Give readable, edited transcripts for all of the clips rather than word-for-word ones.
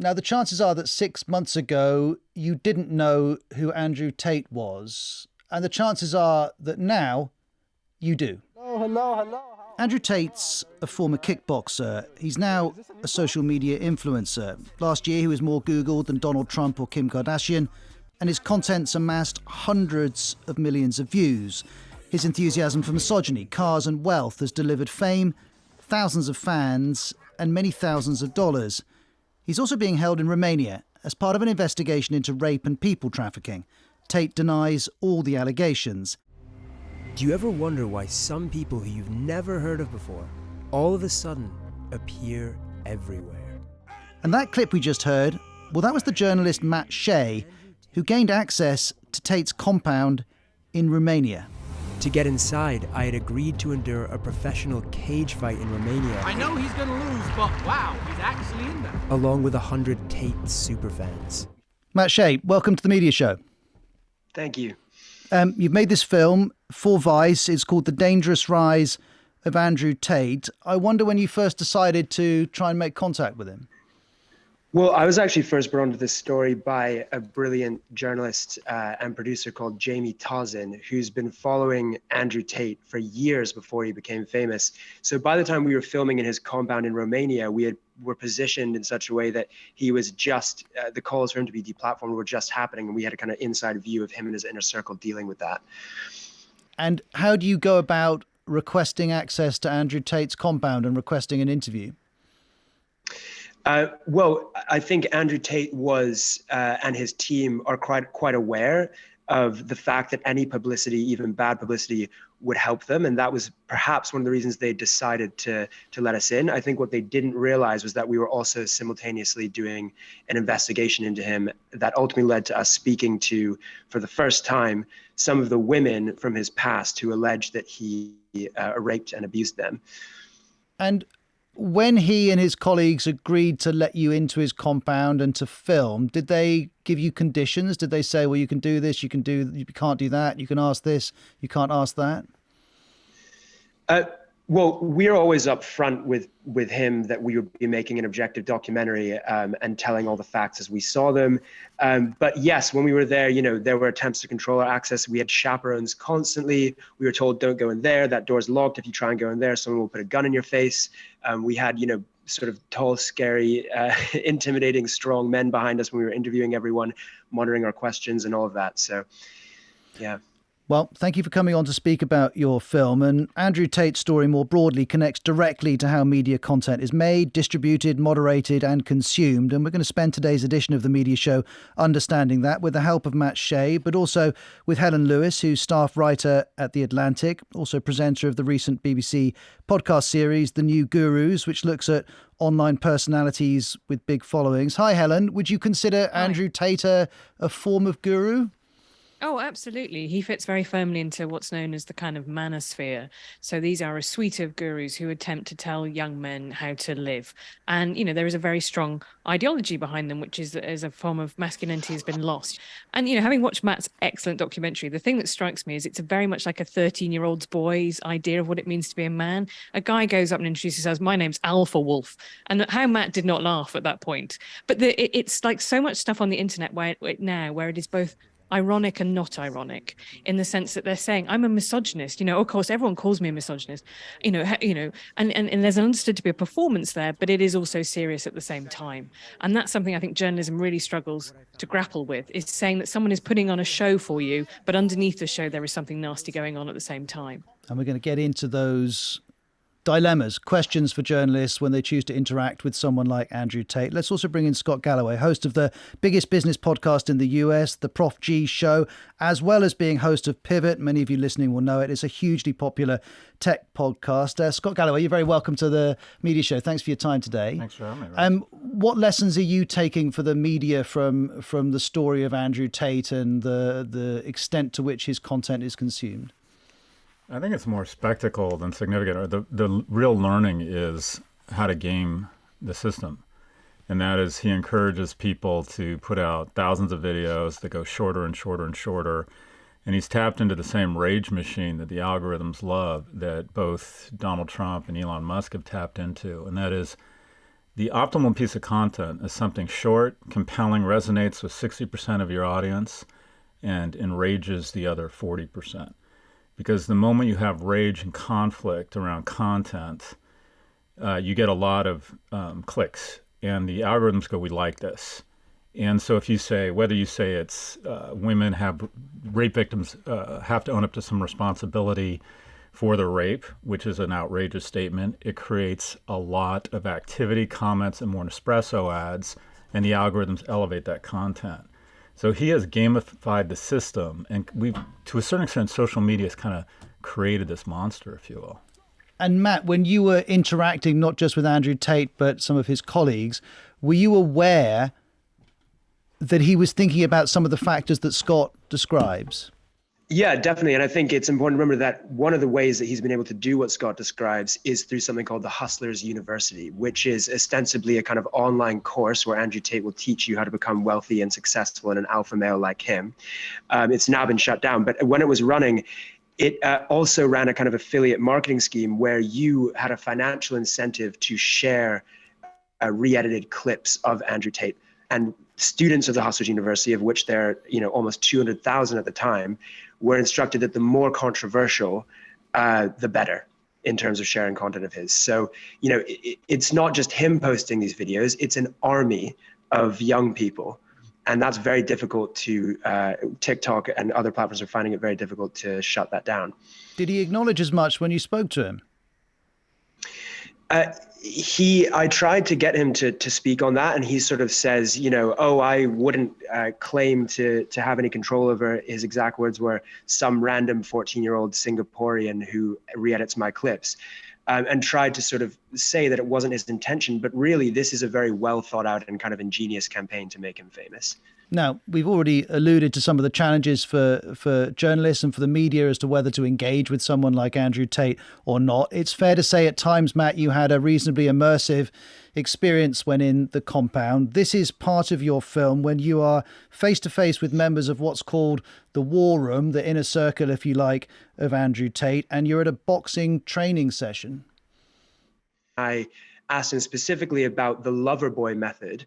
Now, the chances are that 6 months ago, you didn't know who Andrew Tate was. And the chances are that now you do. Hello. Andrew Tate's a former kickboxer. He's now a social media influencer. Last year, he was more Googled than Donald Trump or Kim Kardashian, and his content's amassed hundreds of millions of views. His enthusiasm for misogyny, cars and wealth has delivered fame, thousands of fans, and many thousands of dollars. He's also being held in Romania as part of an investigation into rape and people trafficking. Tate denies all the allegations. Do you ever wonder why some people who you've never heard of before all of a sudden appear everywhere? And that clip we just heard, well, that was the journalist Matt Shea, who gained access to Tate's compound in Romania. To get inside, I had agreed to endure a professional cage fight in Romania. I know he's going to lose, but wow, he's actually in there. Along with 100 Tate superfans. Matt Shea, welcome to the Media Show. Thank you. You've made this film for Vice. It's called The Dangerous Rise of Andrew Tate. I wonder when you first decided to try and make contact with him. Well, I was actually first brought onto this story by a brilliant journalist and producer called Jamie Tozin, who's been following Andrew Tate for years before he became famous. So by the time we were filming in his compound in Romania, were positioned in such a way that he was just, the calls for him to be deplatformed were just happening, and we had a kind of inside view of him and his inner circle dealing with that. And how do you go about requesting access to Andrew Tate's compound and requesting an interview? Well, I think Andrew Tate was and his team are quite aware of the fact that any publicity, even bad publicity, would help them. And that was perhaps one of the reasons they decided to let us in. I think what they didn't realize was that we were also simultaneously doing an investigation into him that ultimately led to us speaking to, for the first time, some of the women from his past who alleged that he raped and abused them. And when he and his colleagues agreed to let you into his compound and to film, did they give you conditions? Did they say, well, you can do this, you can't do that, you can ask this, you can't ask that? Well, we're always upfront with him that we would be making an objective documentary and telling all the facts as we saw them. But yes, when we were there, there were attempts to control our access. We had chaperones constantly. We were told, don't go in there. That door's locked. If you try and go in there, someone will put a gun in your face. We had, sort of tall, scary, intimidating, strong men behind us when we were interviewing everyone, monitoring our questions and all of that. So, yeah. Well, thank you for coming on to speak about your film. And Andrew Tate's story more broadly connects directly to how media content is made, distributed, moderated and consumed. And we're going to spend today's edition of The Media Show understanding that with the help of Matt Shea, but also with Helen Lewis, who's staff writer at The Atlantic, also presenter of the recent BBC podcast series, The New Gurus, which looks at online personalities with big followings. Hi, Helen. Would you consider Andrew Tate a form of guru? Oh, absolutely. He fits very firmly into what's known as the kind of manosphere. So these are a suite of gurus who attempt to tell young men how to live. And, there is a very strong ideology behind them, which is that as a form of masculinity has been lost. And, having watched Matt's excellent documentary, the thing that strikes me is it's very much like a 13-year-old's boy's idea of what it means to be a man. A guy goes up and introduces himself, my name's Alpha Wolf. And how Matt did not laugh at that point. But it's like so much stuff on the internet where it is both ironic and not ironic, in the sense that they're saying, I'm a misogynist. Of course, everyone calls me a misogynist, and there's understood to be a performance there, but it is also serious at the same time. And that's something I think journalism really struggles to grapple with, is saying that someone is putting on a show for you, but underneath the show, there is something nasty going on at the same time. And we're going to get into those dilemmas, questions for journalists when they choose to interact with someone like Andrew Tate. Let's also bring in Scott Galloway, host of the biggest business podcast in the US, the Prof G Show, as well as being host of Pivot. Many of you listening will know it. It's a hugely popular tech podcast. Scott Galloway, you're very welcome to the Media Show. Thanks for your time today. Thanks for having me. What lessons are you taking for the media from the story of Andrew Tate and the extent to which his content is consumed? I think it's more spectacle than significant. The real learning is how to game the system. And that is, he encourages people to put out thousands of videos that go shorter and shorter and shorter. And he's tapped into the same rage machine that the algorithms love, that both Donald Trump and Elon Musk have tapped into. And that is the optimal piece of content is something short, compelling, resonates with 60% of your audience, and enrages the other 40%. Because the moment you have rage and conflict around content, you get a lot of clicks, and the algorithms go, we like this. And so if you say, whether you say it's women have, rape victims have to own up to some responsibility for the rape, which is an outrageous statement, it creates a lot of activity, comments, and more Nespresso ads, and the algorithms elevate that content. So he has gamified the system, and we've, to a certain extent, social media has kind of created this monster, if you will. And Matt, when you were interacting not just with Andrew Tate, but some of his colleagues, were you aware that he was thinking about some of the factors that Scott describes? Yeah, definitely. And I think it's important to remember that one of the ways that he's been able to do what Scott describes is through something called the Hustlers University, which is ostensibly a kind of online course where Andrew Tate will teach you how to become wealthy and successful and an alpha male like him. It's now been shut down, but when it was running, it also ran a kind of affiliate marketing scheme where you had a financial incentive to share re-edited clips of Andrew Tate. And students of the Hustlers University, of which there are almost 200,000 at the time, were instructed that the more controversial, the better in terms of sharing content of his. So, it's not just him posting these videos, it's an army of young people. And that's very difficult to, TikTok and other platforms are finding it very difficult to shut that down. Did he acknowledge as much when you spoke to him? I tried to get him to speak on that, and he sort of says, I wouldn't claim to have any control over, his exact words were, some random 14-year-old Singaporean who re-edits my clips, and tried to sort of say that it wasn't his intention, but really this is a very well thought out and kind of ingenious campaign to make him famous. Now, we've already alluded to some of the challenges for journalists and for the media as to whether to engage with someone like Andrew Tate or not. It's fair to say at times, Matt, you had a reasonably immersive experience when in the compound. This is part of your film when you are face to face with members of what's called the war room, the inner circle, if you like, of Andrew Tate, and you're at a boxing training session. I asked him specifically about the lover boy method,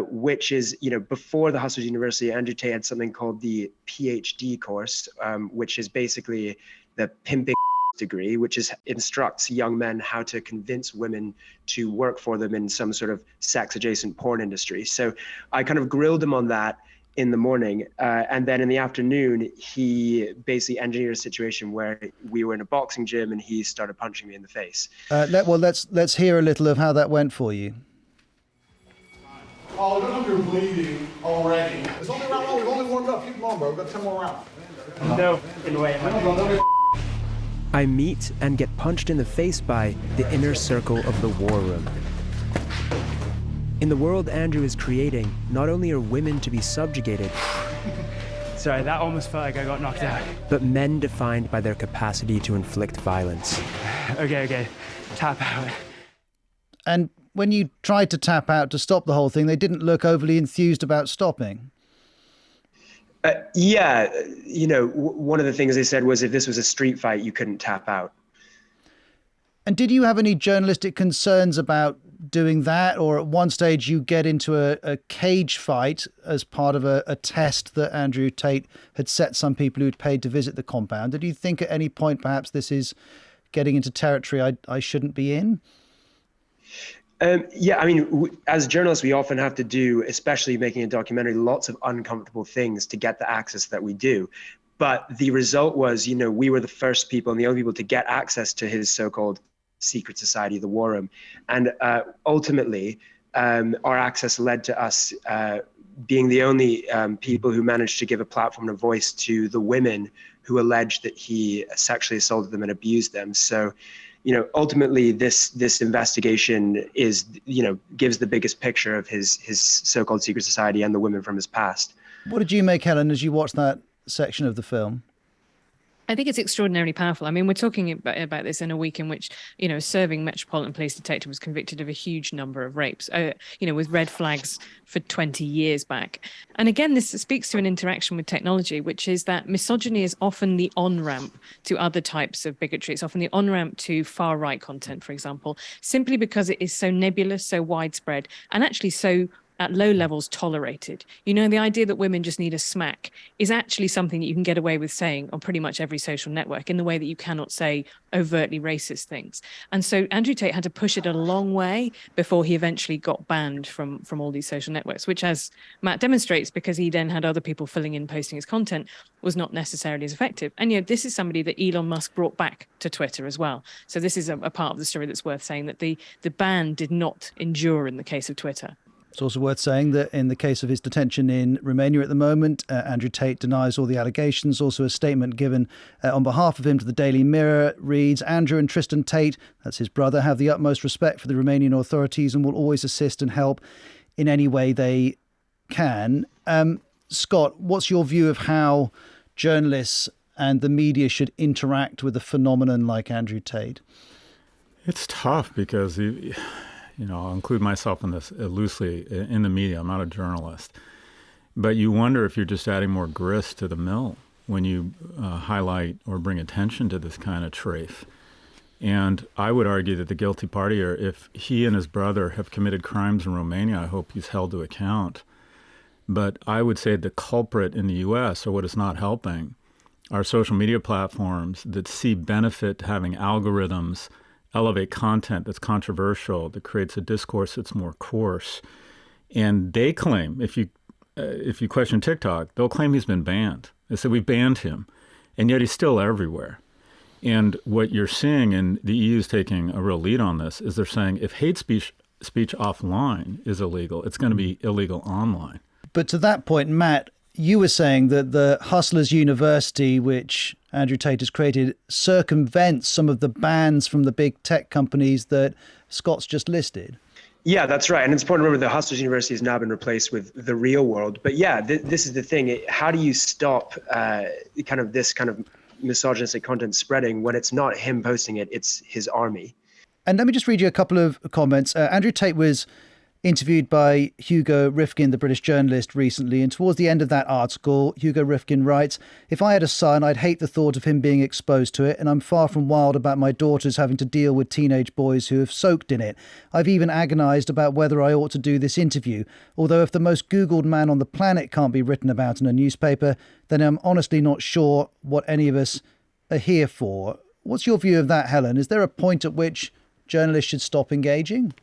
which is, before the Hustlers University, Andrew Tate had something called the PhD course, which is basically the pimping degree, which instructs young men how to convince women to work for them in some sort of sex adjacent porn industry. So I kind of grilled him on that in the morning. And then in the afternoon, he basically engineered a situation where we were in a boxing gym and he started punching me in the face. Let's hear a little of how that went for you. Oh, look like you're bleeding already. It's only round one. We've only warmed up. Keep them on, bro. We've got 10 more rounds. No, in the way. I meet and get punched in the face by the inner circle of the war room. In the world Andrew is creating, not only are women to be subjugated, sorry, that almost felt like I got knocked out. but men defined by their capacity to inflict violence. Okay, tap out. And when you tried to tap out to stop the whole thing, they didn't look overly enthused about stopping. Yeah, one of the things they said was if this was a street fight, you couldn't tap out. And did you have any journalistic concerns about doing that? Or at one stage you get into a cage fight as part of a test that Andrew Tate had set some people who'd paid to visit the compound. Did you think at any point perhaps this is getting into territory I shouldn't be in? Yeah, I mean, as journalists, we often have to do, especially making a documentary, lots of uncomfortable things to get the access that we do. But the result was, we were the first people and the only people to get access to his so-called secret society, the War Room. And ultimately, our access led to us being the only people who managed to give a platform and a voice to the women who alleged that he sexually assaulted them and abused them. So, ultimately this investigation is, gives the biggest picture of his so-called secret society and the women from his past. What did you make, Helen, as you watched that section of the film? I think it's extraordinarily powerful. I mean, we're talking about this in a week in which, a serving Metropolitan Police detective was convicted of a huge number of rapes, with red flags for 20 years back. And again, this speaks to an interaction with technology, which is that misogyny is often the on-ramp to other types of bigotry. It's often the on-ramp to far-right content, for example, simply because it is so nebulous, so widespread, and actually so at low levels tolerated. The idea that women just need a smack is actually something that you can get away with saying on pretty much every social network, in the way that you cannot say overtly racist things. And so Andrew Tate had to push it a long way before he eventually got banned from all these social networks, which, as Matt demonstrates, because he then had other people filling in, posting his content, was not necessarily as effective. And this is somebody that Elon Musk brought back to Twitter as well. So this is a part of the story that's worth saying, that the ban did not endure in the case of Twitter. It's also worth saying that in the case of his detention in Romania at the moment, Andrew Tate denies all the allegations. Also, a statement given on behalf of him to the Daily Mirror reads, "Andrew and Tristan Tate," that's his brother, "have the utmost respect for the Romanian authorities and will always assist and help in any way they can." Scott, what's your view of how journalists and the media should interact with a phenomenon like Andrew Tate? It's tough because I'll include myself in this loosely in the media. I'm not a journalist. But you wonder if you're just adding more grist to the mill when you highlight or bring attention to this kind of trafe. And I would argue that the guilty party, or if he and his brother have committed crimes in Romania, I hope he's held to account. But I would say the culprit in the U.S., or what is not helping, are social media platforms that see benefit to having algorithms elevate content that's controversial, that creates a discourse that's more coarse. And they claim, if you question TikTok, they'll claim he's been banned. They say, we've banned him, and yet he's still everywhere. And what you're seeing, and the EU is taking a real lead on this, is they're saying if hate speech offline is illegal, it's going to be illegal online. But to that point, Matt, you were saying that the Hustlers University, which Andrew Tate has created, circumvents some of the bans from the big tech companies that Scott's just listed. Yeah, that's right. And it's important to remember the Hustlers University has now been replaced with the real world. But yeah, this is the thing. How do you stop this kind of misogynistic content spreading when it's not him posting it, it's his army? And let me just read you a couple of comments. Andrew Tate was interviewed by Hugo Rifkin, the British journalist, recently. And towards the end of that article, Hugo Rifkin writes, "If I had a son, I'd hate the thought of him being exposed to it. And I'm far from wild about my daughters having to deal with teenage boys who have soaked in it. I've even agonised about whether I ought to do this interview. Although if the most Googled man on the planet can't be written about in a newspaper, then I'm honestly not sure what any of us are here for." What's your view of that, Helen? Is there a point at which journalists should stop engaging?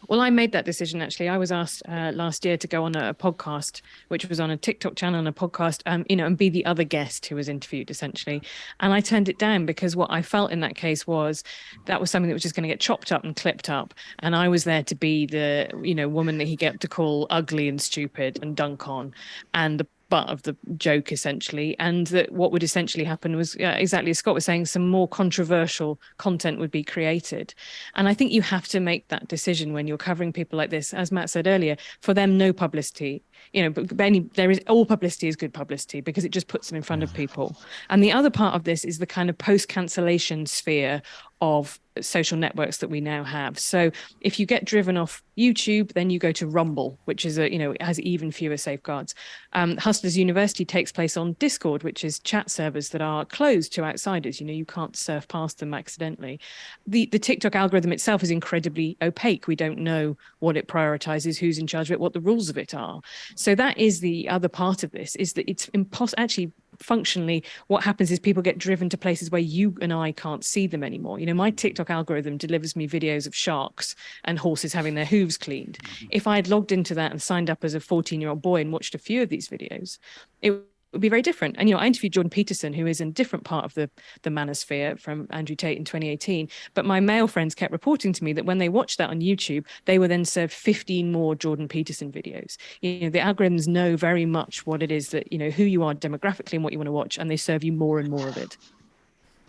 Well, I made that decision, actually. I was asked last year to go on a podcast, which was on a TikTok channel and a podcast, and be the other guest who was interviewed, essentially. And I turned it down because what I felt in that case was that was something that was just going to get chopped up and clipped up. And I was there to be the, woman that he get to call ugly and stupid and dunk on, and the butt of the joke, essentially. And that what would essentially happen was exactly as Scott was saying, some more controversial content would be created. And I think you have to make that decision when you're covering people like this. As Matt said earlier, for them, no publicity, but all publicity is good publicity because it just puts them in front of people. And the other part of this is the kind of post-cancellation sphere of social networks that we now have. So if you get driven off YouTube, then you go to Rumble, which is it has even fewer safeguards. Hustlers University takes place on Discord, which is chat servers that are closed to outsiders. You can't surf past them accidentally. The TikTok algorithm itself is incredibly opaque. We don't know what it prioritizes, who's in charge of it, what the rules of it are. So that is the other part of this, is that it's impossible. Actually, functionally, what happens is people get driven to places where you and I can't see them anymore. My TikTok algorithm delivers me videos of sharks and horses having their hooves cleaned. If I had logged into that and signed up as a 14-year-old boy and watched a few of these videos, it would be very different. And, I interviewed Jordan Peterson, who is in a different part of the manosphere from Andrew Tate in 2018. But my male friends kept reporting to me that when they watched that on YouTube, they were then served 15 more Jordan Peterson videos. The algorithms know very much what it is that, who you are demographically and what you want to watch, and they serve you more and more of it.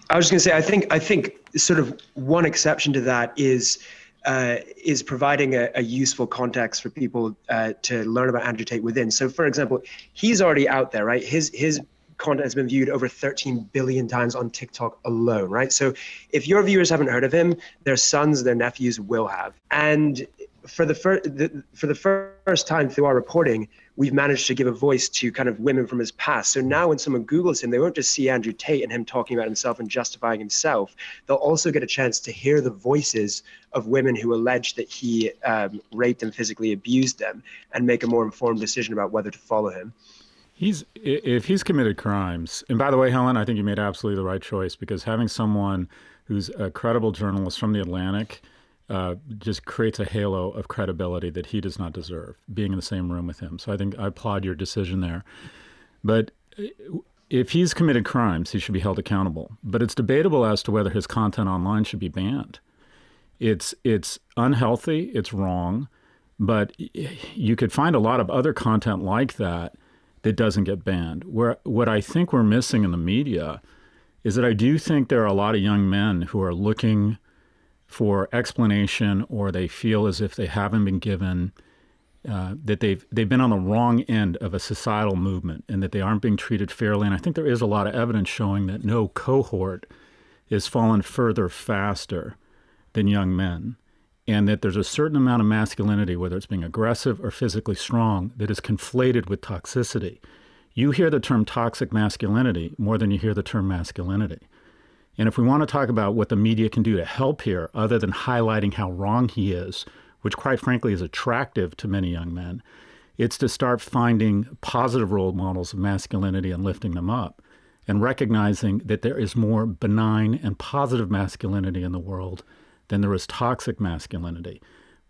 I was going to say, I think sort of one exception to that is providing a useful context for people to learn about Andrew Tate within. So, for example, he's already out there, right? His content has been viewed over 13 billion times on TikTok alone, right? So if your viewers haven't heard of him, their sons, their nephews will have. And for the first time through our reporting, we've managed to give a voice to kind of women from his past. So now when someone Googles him, they won't just see Andrew Tate and him talking about himself and justifying himself. They'll also get a chance to hear the voices of women who allege that he raped and physically abused them, and make a more informed decision about whether to follow him. If he's committed crimes, and by the way, Helen, I think you made absolutely the right choice, because having someone who's a credible journalist from The Atlantic just creates a halo of credibility that he does not deserve, being in the same room with him. So I think I applaud your decision there. But if he's committed crimes, he should be held accountable. But it's debatable as to whether his content online should be banned. It's unhealthy, it's wrong, but you could find a lot of other content like that that doesn't get banned. What I think we're missing in the media is that I do think there are a lot of young men who are looking for explanation, or they feel as if they haven't been given, that they've been on the wrong end of a societal movement and that they aren't being treated fairly. And I think there is a lot of evidence showing that no cohort has fallen further faster than young men, and that there's a certain amount of masculinity, whether it's being aggressive or physically strong, that is conflated with toxicity. You hear the term toxic masculinity more than you hear the term masculinity. And if we want to talk about what the media can do to help here, other than highlighting how wrong he is, which quite frankly is attractive to many young men, it's to start finding positive role models of masculinity and lifting them up, and recognizing that there is more benign and positive masculinity in the world than there is toxic masculinity.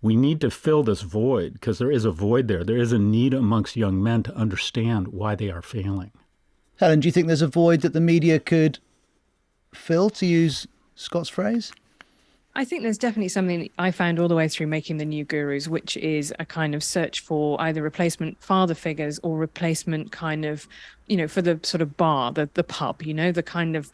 We need to fill this void, because there is a void there. There is a need amongst young men to understand why they are failing. Helen, do you think there's a void that the media could fill, to use Scott's phrase? I think there's definitely something I found all the way through making the new gurus, which is a kind of search for either replacement father figures or replacement kind of, for the sort of bar, the pub, the kind of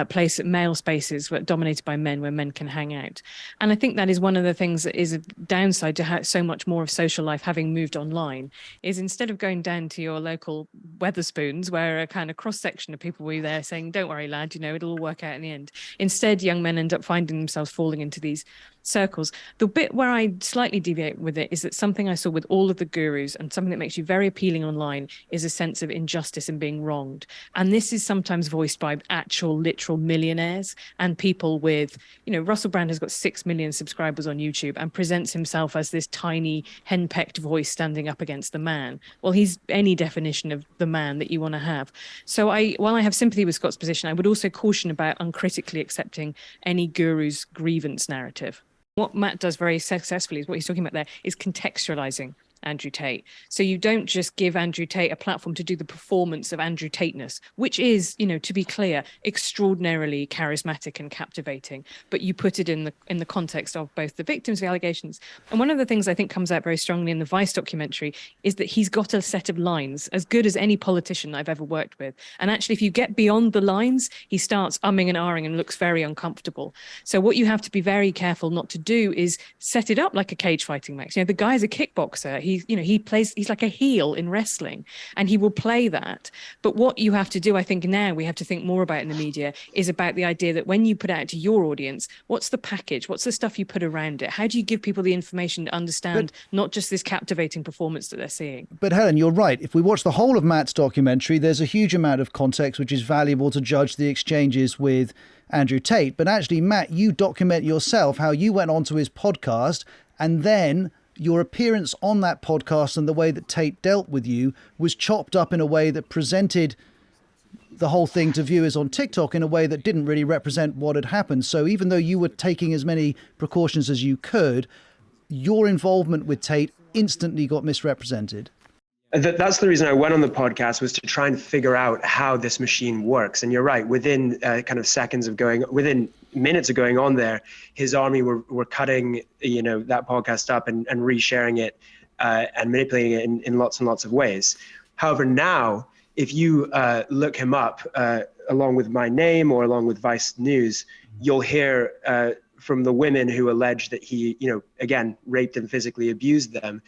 place, male spaces dominated by men, where men can hang out. And I think that is one of the things that is a downside to so much more of social life having moved online, is instead of going down to your local Wetherspoons, where a kind of cross-section of people were there saying, don't worry, lad, it'll all work out in the end. Instead, young men end up finding themselves falling into these circles. The bit where I slightly deviate with it is that something I saw with all of the gurus, and something that makes you very appealing online, is a sense of injustice and being wronged. And this is sometimes voiced by actual literal millionaires and people with, Russell Brand has got 6 million subscribers on YouTube and presents himself as this tiny henpecked voice standing up against the man. Well, he's any definition of the man that you want to have. So while I have sympathy with Scott's position, I would also caution about uncritically accepting any guru's grievance narrative. What Matt does very successfully, is what he's talking about there, is contextualizing Andrew Tate. So you don't just give Andrew Tate a platform to do the performance of Andrew Tate-ness, which is, to be clear, extraordinarily charismatic and captivating, but you put it in the context of both the victims of the allegations. And one of the things I think comes out very strongly in the Vice documentary is that he's got a set of lines as good as any politician I've ever worked with. And actually, if you get beyond the lines, he starts umming and ahhing and looks very uncomfortable. So what you have to be very careful not to do is set it up like a cage fighting match. The guy's a kickboxer. He's like a heel in wrestling, and he will play that. But what you have to do, I think now we have to think more about in the media, is about the idea that when you put out to your audience, what's the package? What's the stuff you put around it? How do you give people the information to understand not just this captivating performance that they're seeing? But Helen, you're right. If we watch the whole of Matt's documentary, there's a huge amount of context which is valuable to judge the exchanges with Andrew Tate. But actually, Matt, you document yourself how you went onto his podcast, and then your appearance on that podcast and the way that Tate dealt with you was chopped up in a way that presented the whole thing to viewers on TikTok in a way that didn't really represent what had happened. So even though you were taking as many precautions as you could, your involvement with Tate instantly got misrepresented. That's the reason I went on the podcast, was to try and figure out how this machine works. And you're right, within within minutes of going on there, his army were cutting, that podcast up and resharing it and manipulating it in lots and lots of ways. However, now, if you look him up along with my name or along with Vice News, you'll hear from the women who allege that he, again, raped and physically abused them.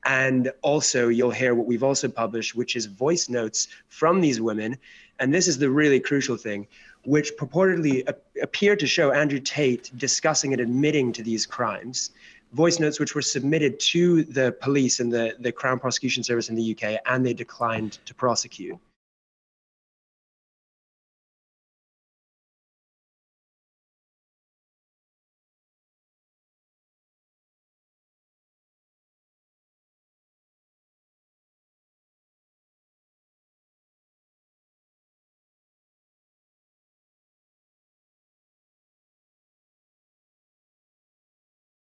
And also you'll hear what we've also published, which is voice notes from these women. And this is the really crucial thing, which purportedly appear to show Andrew Tate discussing and admitting to these crimes. Voice notes which were submitted to the police and the Crown Prosecution Service in the UK, and they declined to prosecute.